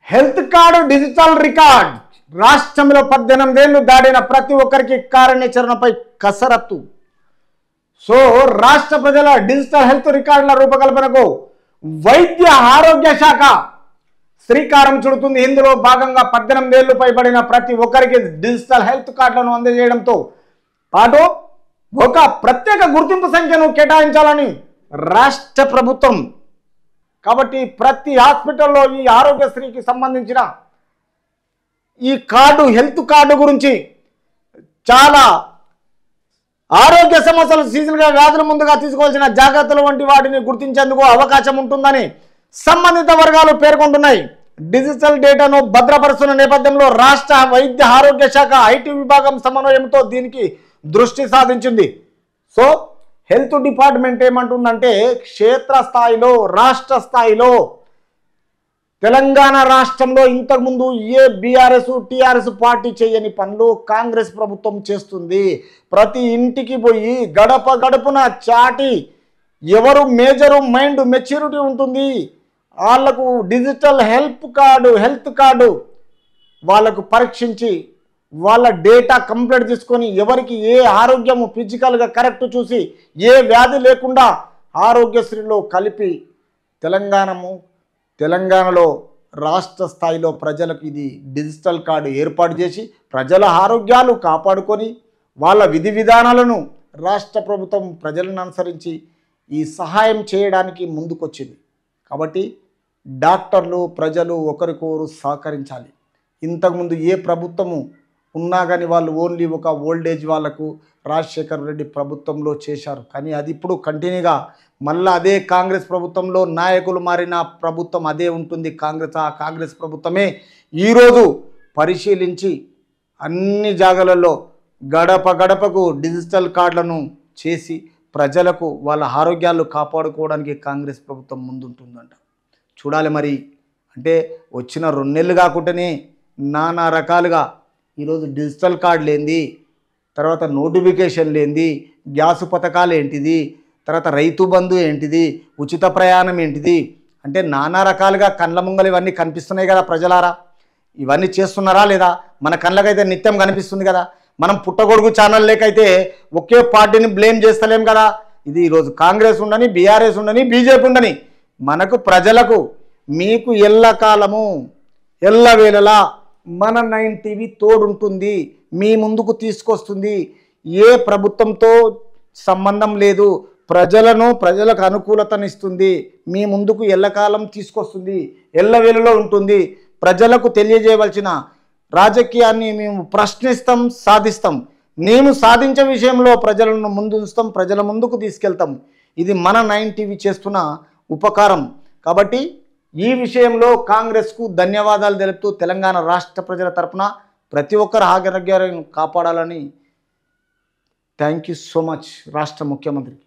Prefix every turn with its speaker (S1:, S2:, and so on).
S1: Health card digital record రాష్ట్రంలో 18 ఏళ్లు దాటిన ప్రతి ఒక్కరికి కార్యాచరణపై కసరత్తు. సో రాష్ట్ర ప్రజల డిజిటల్ హెల్త్ రికార్డుల రూపకల్పనకు వైద్య ఆరోగ్య శాఖ శ్రీకారం చుడుతుంది. ఇందులో భాగంగా 18 ఏళ్లు పైబడిన ప్రతి ఒక్కరికి డిజిటల్ హెల్త్ కార్డులను అందజేయడంతో పాటు ఒక ప్రత్యేక గుర్తింపు సంఖ్యను కేటాయించాలని రాష్ట్ర ప్రభుత్వం. కాబట్టి ప్రతి హాస్పిటల్లో ఈ ఆరోగ్యశ్రీకి సంబంధించిన ఈ కార్డు హెల్త్ కార్డు గురించి చాలా ఆరోగ్య సమస్యలు సీజన్గా వ్యాధుల ముందుగా తీసుకోవాల్సిన జాగ్రత్తలు వంటి వాటిని గుర్తించేందుకు అవకాశం ఉంటుందని సంబంధిత వర్గాలు పేర్కొంటున్నాయి. డిజిటల్ డేటాను భద్రపరుస్తున్న నేపథ్యంలో రాష్ట్ర వైద్య ఆరోగ్య శాఖ ఐటీ విభాగం సమన్వయంతో దీనికి దృష్టి సాధించింది. సో హెల్త్ డిపార్ట్మెంట్ ఏమంటుందంటే క్షేత్రస్థాయిలో రాష్ట్ర స్థాయిలో తెలంగాణ రాష్ట్రంలో ఇంతకుముందు ఏ బీఆర్ఎస్ టీఆర్ఎస్ పార్టీ చేయని పనులు కాంగ్రెస్ ప్రభుత్వం చేస్తుంది. ప్రతి ఇంటికి పోయి గడప గడపున చాటి ఎవరు మేజరు మైండ్ మెచ్యూరిటీ ఉంటుంది వాళ్లకు డిజిటల్ హెల్త్ కార్డు వాళ్ళకు పరీక్షించి వాళ్ళ డేటా కంప్లీట్ తీసుకొని ఎవరికి ఏ ఆరోగ్యము ఫిజికల్గా కరెక్ట్ చూసి ఏ వ్యాధి లేకుండా ఆరోగ్యశ్రీలో కలిపి తెలంగాణలో రాష్ట్ర స్థాయిలో ప్రజలకు ఇది డిజిటల్ కార్డు ఏర్పాటు చేసి ప్రజల ఆరోగ్యాలు కాపాడుకొని వాళ్ళ విధి విధానాలను రాష్ట్ర ప్రభుత్వం ప్రజలను అనుసరించి ఈ సహాయం చేయడానికి ముందుకొచ్చింది. కాబట్టి డాక్టర్లు ప్రజలు ఒకరికొకరు సహకరించాలి. ఇంతకుముందు ఏ ప్రభుత్వము ఉన్నా కానీ వాళ్ళు ఓన్లీ ఒక ఓల్డేజ్ వాళ్ళకు రాజశేఖర్ రెడ్డి ప్రభుత్వంలో చేశారు. కానీ అది ఇప్పుడు కంటిన్యూగా మళ్ళీ అదే కాంగ్రెస్ ప్రభుత్వంలో నాయకులు మారిన ప్రభుత్వం అదే ఉంటుంది. కాంగ్రెస్ ప్రభుత్వమే ఈరోజు పరిశీలించి అన్ని జాగాలలో గడప గడపకు డిజిటల్ కార్డులను చేసి ప్రజలకు వాళ్ళ ఆరోగ్యాలు కాపాడుకోవడానికి కాంగ్రెస్ ప్రభుత్వం ముందుంటుందంట. చూడాలి మరి. అంటే వచ్చిన 2 నెలలు కాకుండానే నానా రకాలుగా ఈరోజు డిజిటల్ కార్డు లేనిది, తర్వాత నోటిఫికేషన్ లేనిది, గ్యాస్ పథకాలు ఏంటిది, తర్వాత రైతు బంధు ఏంటిది, ఉచిత ప్రయాణం ఏంటిది, అంటే నానా రకాలుగా కండ్ల ముంగలు ఇవన్నీ కనిపిస్తున్నాయి కదా ప్రజలారా. ఇవన్నీ చేస్తున్నారా లేదా? మన కళ్ళకైతే నిత్యం కనిపిస్తుంది కదా. మనం పుట్టగొడుగు ఛానల్ లేకైతే ఒకే పార్టీని బ్లేమ్ చేస్తలేం కదా. ఇది ఈరోజు కాంగ్రెస్ ఉండని, బీఆర్ఎస్ ఉండని, బీజేపీ ఉండని, మనకు ప్రజలకు మీకు ఎల్లకాలము ఎల్లవేళలా మన 9 టీవీ తోడుంటుంది, మీ ముందుకు తీసుకొస్తుంది. ఏ ప్రభుత్వంతో సంబంధం లేదు, ప్రజలకు అనుకూలతనిస్తుంది, మీ ముందుకు ఎల్లకాలం తీసుకొస్తుంది, ఎల్లవేళలో ఉంటుంది. ప్రజలకు తెలియజేయవలసిన రాజకీయాన్ని మేము ప్రశ్నిస్తాం, సాధిస్తాం. మేము సాధించే విషయంలో ప్రజలను ముందు ఉంచుతాం, ప్రజల ముందుకు తీసుకెళ్తాం. ఇది మన 9 టీవీ చేస్తున్న ఉపకారం. కాబట్టి ఈ విషయంలో కాంగ్రెస్కు ధన్యవాదాలు తెలుపుతూ తెలంగాణ రాష్ట్ర ప్రజల తరపున ప్రతి ఒక్కరు ఆరోగ్యాలను కాపాడాలని థ్యాంక్ యూ సో మచ్ రాష్ట్ర ముఖ్యమంత్రికి.